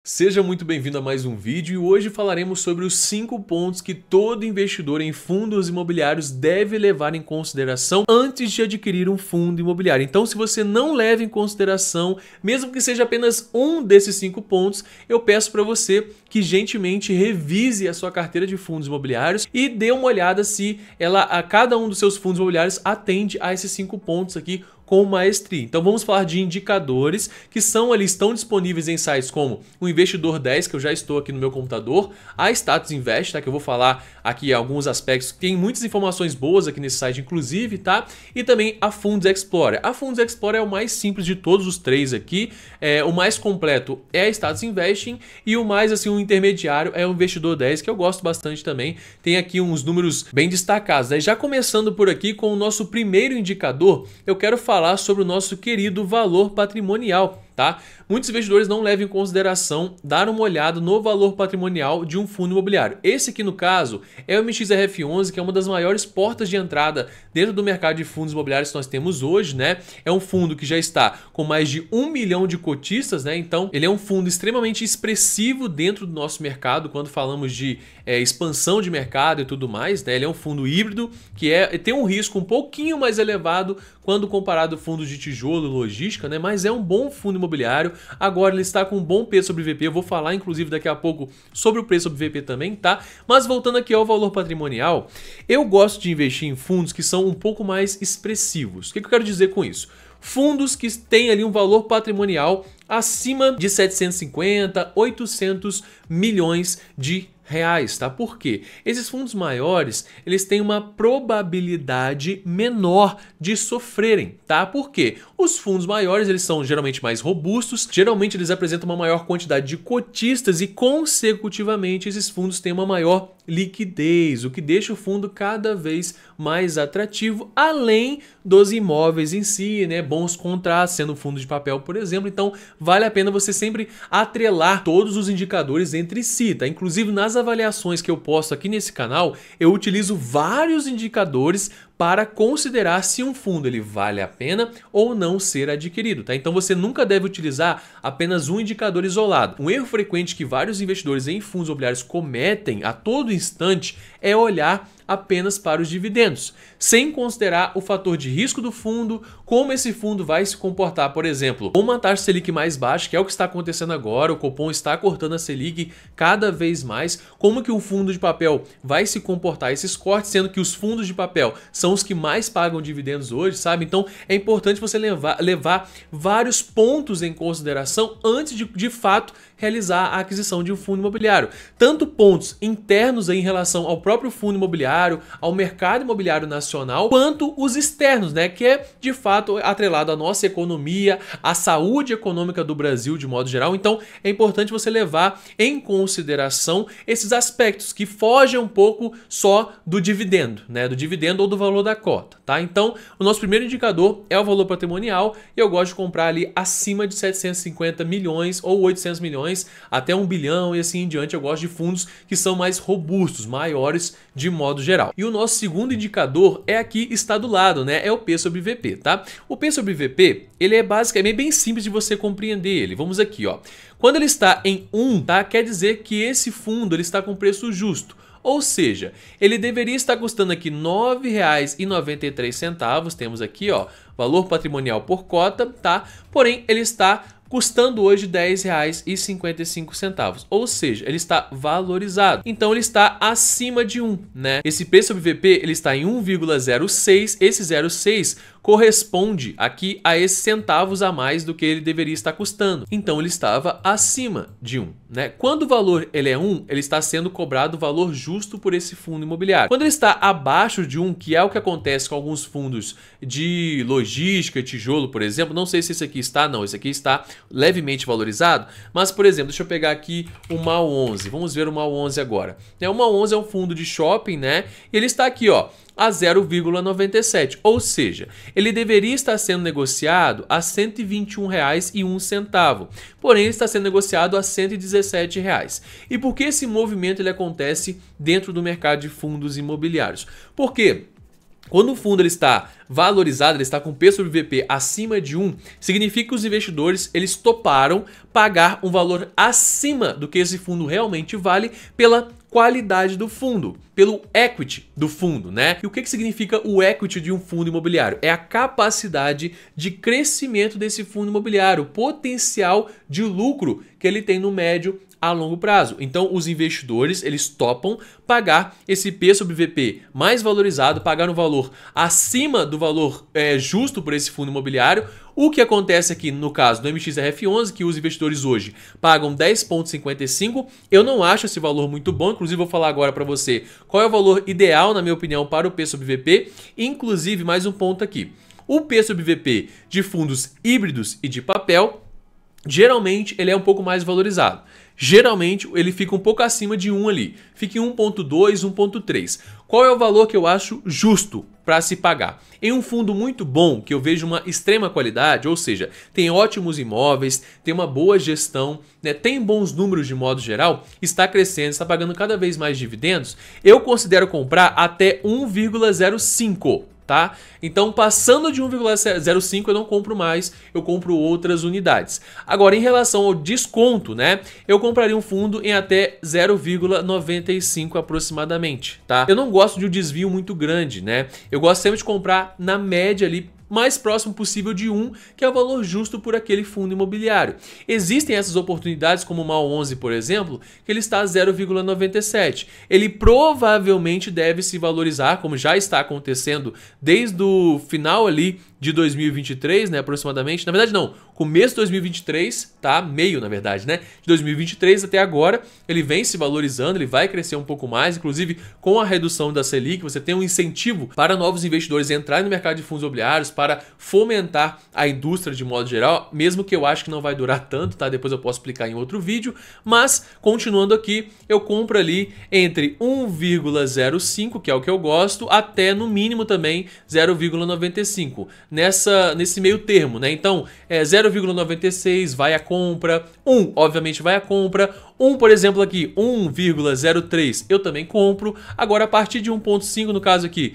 Seja muito bem-vindo a mais um vídeo e hoje falaremos sobre os 5 pontos que todo investidor em fundos imobiliários deve levar em consideração antes de adquirir um fundo imobiliário. Então, se você não leva em consideração, mesmo que seja apenas um desses 5 pontos, eu peço para você que gentilmente revise a sua carteira de fundos imobiliários e dê uma olhada se cada um dos seus fundos imobiliários atende a esses 5 pontos aqui com maestria. Então vamos falar de indicadores que estão disponíveis em sites como o Investidor 10, que eu já estou aqui no meu computador, a Status Invest, tá? Que eu vou falar aqui alguns aspectos, tem muitas informações boas aqui nesse site inclusive, tá? E também a Funds Explorer. A Funds Explorer é o mais simples de todos os três aqui, o mais completo é a Status Investing e o mais assim, o intermediário é o Investidor 10, que eu gosto bastante também. Tem aqui uns números bem destacados, né? Já começando por aqui com o nosso primeiro indicador, eu quero falar sobre o nosso querido valor patrimonial, tá? Muitos investidores não levam em consideração dar uma olhada no valor patrimonial de um fundo imobiliário. Esse aqui, no caso, é o MXRF11, que é uma das maiores portas de entrada dentro do mercado de fundos imobiliários que nós temos hoje, né? É um fundo que já está com mais de 1 milhão de cotistas, né? Então, ele é um fundo extremamente expressivo dentro do nosso mercado quando falamos de expansão de mercado e tudo mais, né? Ele é um fundo híbrido que tem um risco um pouquinho mais elevado quando comparado a fundos de tijolo e logística, né? Mas é um bom fundo imobiliário. Agora ele está com um bom preço sobre VP, eu vou falar inclusive daqui a pouco sobre o preço sobre VP também, tá? Mas voltando aqui ao valor patrimonial, eu gosto de investir em fundos que são um pouco mais expressivos. O que eu quero dizer com isso? Fundos que têm ali um valor patrimonial acima de 750, 800 milhões de reais, tá? Por quê? Esses fundos maiores, eles têm uma probabilidade menor de sofrerem, tá? Por quê? Os fundos maiores, eles são geralmente mais robustos, geralmente eles apresentam uma maior quantidade de cotistas e consecutivamente esses fundos têm uma maior liquidez, o que deixa o fundo cada vez mais atrativo, além dos imóveis em si, né? Bons contratos, sendo um fundo de papel, por exemplo. Então, vale a pena você sempre atrelar todos os indicadores entre si, tá? Inclusive, nas avaliações que eu posto aqui nesse canal, eu utilizo vários indicadores para considerar se um fundo ele vale a pena ou não ser adquirido, tá? Então você nunca deve utilizar apenas um indicador isolado. Um erro frequente que vários investidores em fundos imobiliários cometem a todo instante é olhar apenas para os dividendos, sem considerar o fator de risco do fundo, como esse fundo vai se comportar, por exemplo, com uma taxa Selic mais baixa, que é o que está acontecendo agora, o Copom está cortando a Selic cada vez mais, como que um fundo de papel vai se comportar esses cortes, sendo que os fundos de papel são os que mais pagam dividendos hoje, sabe? Então é importante você levar vários pontos em consideração antes de fato realizar a aquisição de um fundo imobiliário. Tanto pontos internos em relação ao próprio fundo imobiliário, ao mercado imobiliário nacional, quanto os externos, né? Que é de fato atrelado à nossa economia, à saúde econômica do Brasil de modo geral. Então é importante você levar em consideração esses aspectos que fogem um pouco só do dividendo, né? Do dividendo ou do valor da cota, tá? Então o nosso primeiro indicador é o valor patrimonial e eu gosto de comprar ali acima de 750 milhões ou 800 milhões até 1 bilhão e assim em diante. Eu gosto de fundos que são mais robustos, maiores de modo geral. E o nosso segundo indicador é aqui, está do lado, né? É o P sobre VP, tá? O P sobre VP, ele é basicamente bem simples de você compreender ele. Vamos aqui, ó. Quando ele está em 1, tá? Quer dizer que esse fundo ele está com preço justo. Ou seja, ele deveria estar custando aqui R$ 9,93, temos aqui, ó, valor patrimonial por cota, tá? Porém, ele está custando hoje R$ 10,55, ou seja, ele está valorizado. Então ele está acima de 1, né? Esse P sobre VP, ele está em 1,06, esse 0,6 corresponde aqui a esses centavos a mais do que ele deveria estar custando. Então ele estava acima de 1, né? Quando o valor ele é 1, ele está sendo cobrado o valor justo por esse fundo imobiliário. Quando ele está abaixo de 1, que é o que acontece com alguns fundos de logística, tijolo, por exemplo, não sei se esse aqui está, não, esse aqui está levemente valorizado, mas por exemplo, deixa eu pegar aqui o MAL 11, vamos ver o MAL 11 agora. O MAL 11 é um fundo de shopping, né? E ele está aqui, ó, a 0,97, ou seja, ele deveria estar sendo negociado a R$ 121,01, porém ele está sendo negociado a R$ 117. E por que esse movimento ele acontece dentro do mercado de fundos imobiliários? Porque Quando o fundo ele está valorizado, ele está com P sobre VP acima de 1, significa que os investidores eles toparam pagar um valor acima do que esse fundo realmente vale pela qualidade do fundo, pelo equity do fundo, né? E o que significa o equity de um fundo imobiliário? É a capacidade de crescimento desse fundo imobiliário, o potencial de lucro que ele tem no médio a longo prazo. Então os investidores eles topam pagar esse P sobre VP mais valorizado, pagar um valor acima do valor justo por esse fundo imobiliário. O que acontece aqui no caso do MXRF11, que os investidores hoje pagam 10,55, eu não acho esse valor muito bom, inclusive vou falar agora para você qual é o valor ideal, na minha opinião, para o P sobre VP, inclusive mais um ponto aqui. O P sobre VP de fundos híbridos e de papel, geralmente ele é um pouco mais valorizado. Geralmente ele fica um pouco acima de 1 ali, fica em 1.2, 1.3. Qual é o valor que eu acho justo para se pagar? Em um fundo muito bom, que eu vejo uma extrema qualidade, ou seja, tem ótimos imóveis, tem uma boa gestão, né, tem bons números de modo geral, está crescendo, está pagando cada vez mais dividendos, eu considero comprar até 1,05. Tá? Então, passando de 1,05 eu não compro mais, eu compro outras unidades. Agora, em relação ao desconto, né? Eu compraria um fundo em até 0,95 aproximadamente, tá? Eu não gosto de um desvio muito grande, né? Eu gosto sempre de comprar na média ali, mais próximo possível de 1, que é o valor justo por aquele fundo imobiliário. Existem essas oportunidades, como o MAL11, por exemplo, que ele está a 0,97. Ele provavelmente deve se valorizar, como já está acontecendo desde o final ali de 2023, né, aproximadamente. Na verdade não, começo de 2023, tá? Meio, na verdade, né? De 2023 até agora, ele vem se valorizando, ele vai crescer um pouco mais, inclusive com a redução da Selic, você tem um incentivo para novos investidores entrarem no mercado de fundos imobiliários, para fomentar a indústria de modo geral, mesmo que eu acho que não vai durar tanto, tá? Depois eu posso explicar em outro vídeo, mas continuando aqui, eu compro ali entre 1,05, que é o que eu gosto, até no mínimo também 0,95. Nesse meio termo, né? Então, 0,96 vai a compra, 1 obviamente vai a compra, 1, por exemplo, aqui, 1,03 eu também compro. Agora, a partir de 1,5 no caso aqui,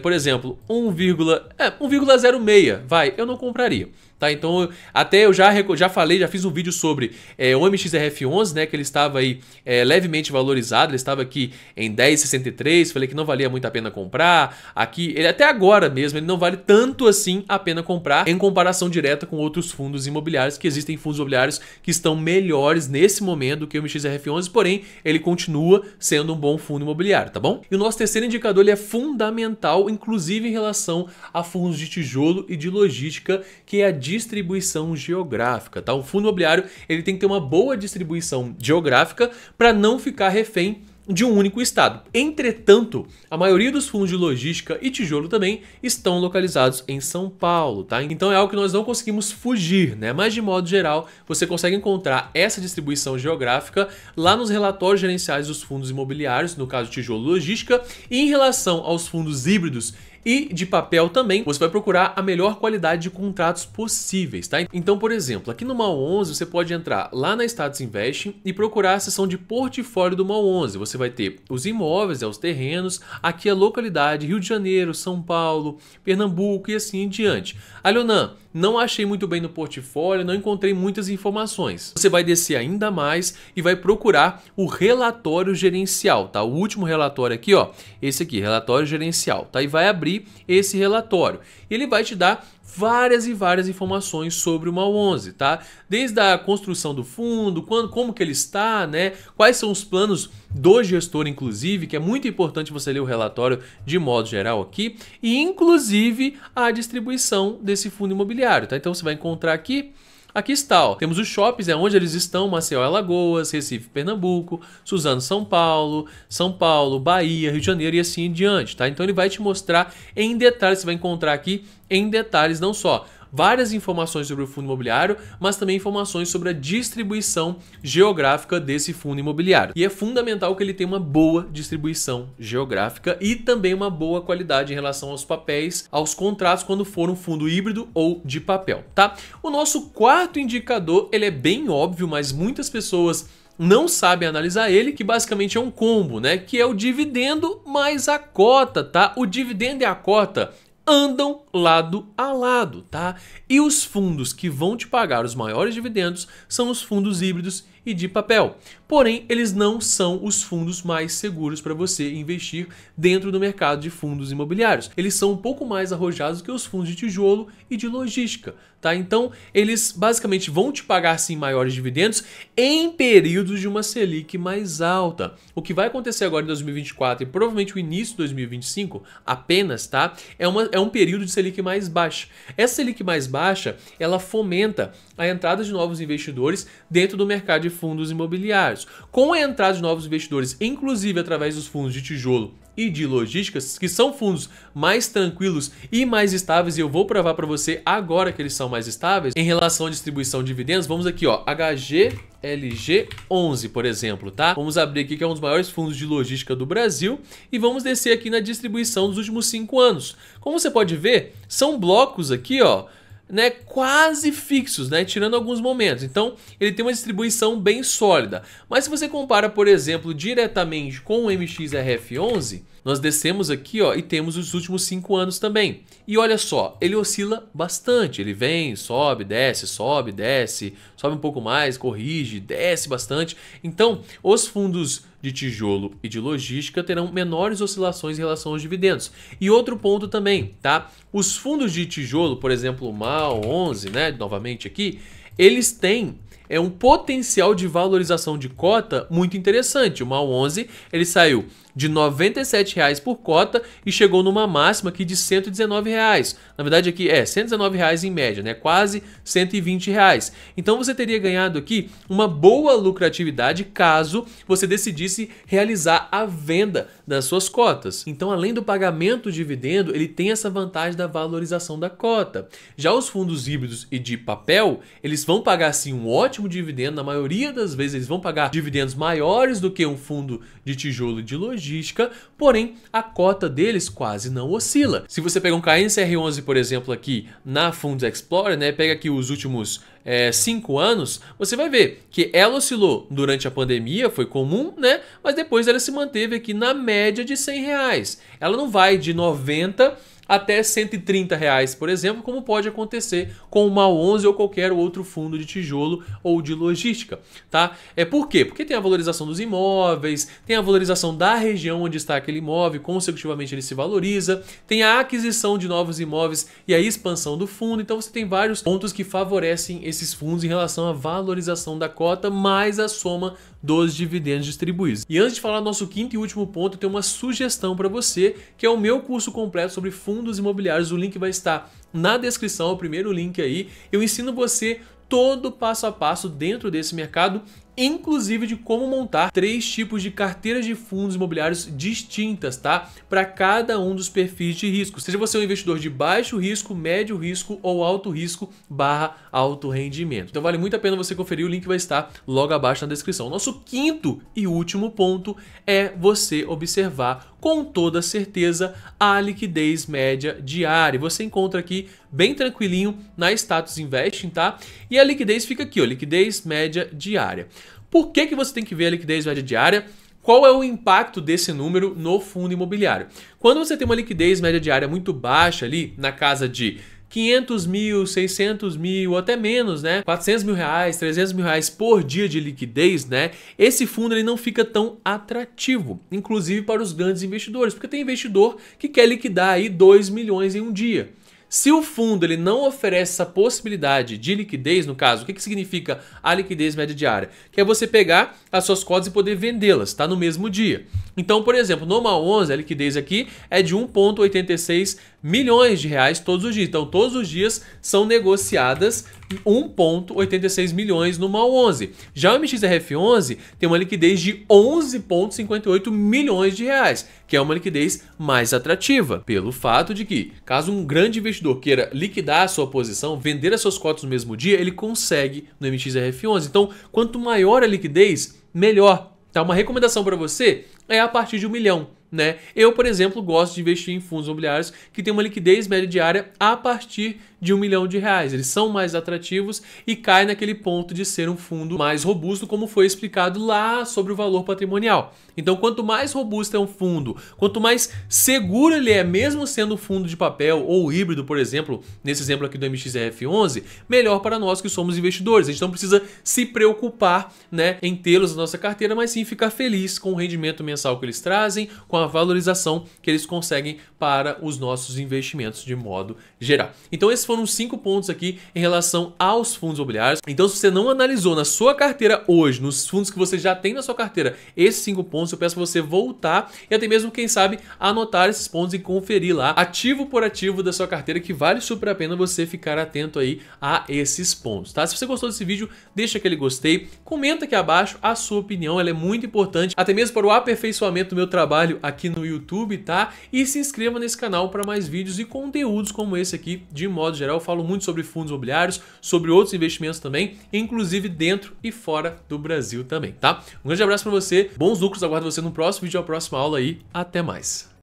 por exemplo, 1,06 vai, eu não compraria. Tá, então até eu já falei, já fiz um vídeo sobre o MXRF11, né, que ele estava aí levemente valorizado, ele estava aqui em 10,63, falei que não valia muito a pena comprar. Aqui, ele até agora mesmo, ele não vale tanto assim a pena comprar em comparação direta com outros fundos imobiliários, que existem fundos imobiliários que estão melhores nesse momento do que o MXRF11, porém ele continua sendo um bom fundo imobiliário, tá bom? E o nosso terceiro indicador ele é fundamental, inclusive em relação a fundos de tijolo e de logística, que é a distribuição geográfica, tá? O fundo imobiliário ele tem que ter uma boa distribuição geográfica para não ficar refém de um único estado. Entretanto, a maioria dos fundos de logística e tijolo também estão localizados em São Paulo, tá? Então é algo que nós não conseguimos fugir, né? Mas de modo geral, você consegue encontrar essa distribuição geográfica lá nos relatórios gerenciais dos fundos imobiliários, no caso tijolo e logística, e em relação aos fundos híbridos e de papel também, você vai procurar a melhor qualidade de contratos possíveis, tá? Então, por exemplo, aqui no MAL11 você pode entrar lá na Status Invest e procurar a seção de portfólio do MAL11. Você vai ter os imóveis, os terrenos, aqui a localidade, Rio de Janeiro, São Paulo, Pernambuco e assim em diante. Leonan, não achei muito bem no portfólio, não encontrei muitas informações. Você vai descer ainda mais e vai procurar o relatório gerencial, tá? O último relatório aqui, ó, esse aqui, relatório gerencial, tá? E vai abrir esse relatório. Ele vai te dar várias e várias informações sobre o MAL11, tá? Desde a construção do fundo, como que ele está, né? Quais são os planos do gestor, inclusive, que é muito importante você ler o relatório de modo geral aqui, e inclusive a distribuição desse fundo imobiliário, tá? Então você vai encontrar aqui. Aqui está, ó. Temos os shoppings, onde eles estão: Maceió, Alagoas, Recife, Pernambuco, Suzano, São Paulo, Bahia, Rio de Janeiro e assim em diante, tá? Então ele vai te mostrar em detalhes, você vai encontrar aqui em detalhes não só várias informações sobre o fundo imobiliário, mas também informações sobre a distribuição geográfica desse fundo imobiliário. E é fundamental que ele tenha uma boa distribuição geográfica e também uma boa qualidade em relação aos papéis, aos contratos, quando for um fundo híbrido ou de papel, tá? O nosso quarto indicador, ele é bem óbvio, mas muitas pessoas não sabem analisar ele, que basicamente é um combo, né? Que é o dividendo mais a cota, tá? O dividendo e a cota andam lado a lado, tá? E os fundos que vão te pagar os maiores dividendos são os fundos híbridos e de papel. Porém, eles não são os fundos mais seguros para você investir dentro do mercado de fundos imobiliários. Eles são um pouco mais arrojados que os fundos de tijolo e de logística, tá? Então, eles basicamente vão te pagar sim maiores dividendos em períodos de uma Selic mais alta. O que vai acontecer agora em 2024 e provavelmente o início de 2025 apenas, tá? É um período de Selic mais baixa. Essa Selic mais baixa, ela fomenta a entrada de novos investidores dentro do mercado de fundos imobiliários. Com a entrada de novos investidores, inclusive através dos fundos de tijolo e de logísticas, que são fundos mais tranquilos e mais estáveis, e eu vou provar para você agora que eles são mais estáveis em relação à distribuição de dividendos. Vamos aqui, ó, HGLG11, por exemplo, tá? Vamos abrir aqui, que é um dos maiores fundos de logística do Brasil, e vamos descer aqui na distribuição dos últimos 5 anos. Como você pode ver, são blocos aqui, ó, né, quase fixos, né, tirando alguns momentos. Então, ele tem uma distribuição bem sólida. Mas se você compara, por exemplo, diretamente com o MXRF11, nós descemos aqui, ó, e temos os últimos 5 anos também. E olha só, ele oscila bastante. Ele vem, sobe, desce, sobe um pouco mais, corrige, desce bastante. Então, os fundos de tijolo e de logística terão menores oscilações em relação aos dividendos. E outro ponto também, tá? Os fundos de tijolo, por exemplo, o MAL11, né, novamente aqui, eles têm um potencial de valorização de cota muito interessante. O MAL11, ele saiu de R$ 97,00 por cota e chegou numa máxima aqui de R$ 119,00. Na verdade aqui é R$ 119,00 em média, né? Quase R$ 120,00. Então você teria ganhado aqui uma boa lucratividade caso você decidisse realizar a venda das suas cotas. Então, além do pagamento de dividendo, ele tem essa vantagem da valorização da cota. Já os fundos híbridos e de papel, eles vão pagar sim um ótimo dividendo. Na maioria das vezes eles vão pagar dividendos maiores do que um fundo de tijolo e de logística, porém a cota deles quase não oscila. Se você pegar um KNCR11, por exemplo, aqui na Funds Explorer, né, pega aqui os últimos 5 anos, você vai ver que ela oscilou durante a pandemia, foi comum, né? Mas depois ela se manteve aqui na média de R$100. Ela não vai de 90 até R$130, por exemplo, como pode acontecer com o MAL11 ou qualquer outro fundo de tijolo ou de logística, tá? Por quê? Porque tem a valorização dos imóveis, tem a valorização da região onde está aquele imóvel, consecutivamente ele se valoriza, tem a aquisição de novos imóveis e a expansão do fundo. Então você tem vários pontos que favorecem esses fundos em relação à valorização da cota mais a soma dos dividendos distribuídos. E antes de falar do nosso quinto e último ponto, eu tenho uma sugestão para você, que é o meu curso completo sobre fundos imobiliários. O link vai estar na descrição, o primeiro link aí. Eu ensino você todo passo a passo dentro desse mercado, inclusive de como montar 3 tipos de carteiras de fundos imobiliários distintas, tá? Para cada um dos perfis de risco. Seja você um investidor de baixo risco, médio risco ou alto risco / alto rendimento. Então vale muito a pena você conferir, o link vai estar logo abaixo na descrição. Nosso quinto e último ponto é você observar com toda certeza a liquidez média diária. Você encontra aqui bem tranquilinho na Status Investing, tá? E a liquidez fica aqui, ó, liquidez média diária. Por que você tem que ver a liquidez média diária? Qual é o impacto desse número no fundo imobiliário? Quando você tem uma liquidez média diária muito baixa ali, na casa de 500 mil, 600 mil, ou até menos, né? 400 mil reais, 300 mil reais por dia de liquidez, né? Esse fundo ele não fica tão atrativo, inclusive para os grandes investidores, porque tem investidor que quer liquidar aí 2 milhões em um dia. Se o fundo ele não oferece essa possibilidade de liquidez, no caso, o que significa a liquidez média diária? Que é você pegar as suas cotas e poder vendê-las, tá? No mesmo dia. Então, por exemplo, no MAL11, a liquidez aqui é de 1,86 milhões de reais todos os dias. Então, todos os dias são negociadas 1,86 milhões no MAL11. Já o MXRF11 tem uma liquidez de 11,58 milhões de reais, que é uma liquidez mais atrativa, pelo fato de que, caso um grande investidor queira liquidar a sua posição, vender as suas cotas no mesmo dia, ele consegue no MXRF11. Então, quanto maior a liquidez, melhor. Tá? Uma recomendação para você é a partir de 1 milhão. Né? Eu, por exemplo, gosto de investir em fundos imobiliários que tem uma liquidez média diária a partir de R$1 milhão. Eles são mais atrativos e cai naquele ponto de ser um fundo mais robusto, como foi explicado lá sobre o valor patrimonial. Então, quanto mais robusto é um fundo, quanto mais seguro ele é, mesmo sendo um fundo de papel ou híbrido, por exemplo, nesse exemplo aqui do MXRF11, melhor para nós que somos investidores. A gente não precisa se preocupar, né, em tê-los na nossa carteira, mas sim ficar feliz com o rendimento mensal que eles trazem, com a valorização que eles conseguem para os nossos investimentos de modo geral. Então, esses foram os 5 pontos aqui em relação aos fundos imobiliários. Então, se você não analisou na sua carteira hoje, nos fundos que você já tem na sua carteira, esses 5 pontos, eu peço para você voltar e até mesmo, quem sabe, anotar esses pontos e conferir lá, ativo por ativo da sua carteira, que vale super a pena você ficar atento aí a esses pontos, tá? Se você gostou desse vídeo, deixa aquele gostei, comenta aqui abaixo a sua opinião, ela é muito importante, até mesmo para o aperfeiçoamento do meu trabalho aqui no YouTube, tá? E se inscreva nesse canal para mais vídeos e conteúdos como esse aqui, de modo geral. Eu falo muito sobre fundos imobiliários, sobre outros investimentos também, inclusive dentro e fora do Brasil também, tá? Um grande abraço para você, bons lucros, aguardo você no próximo vídeo, a próxima aula aí, até mais!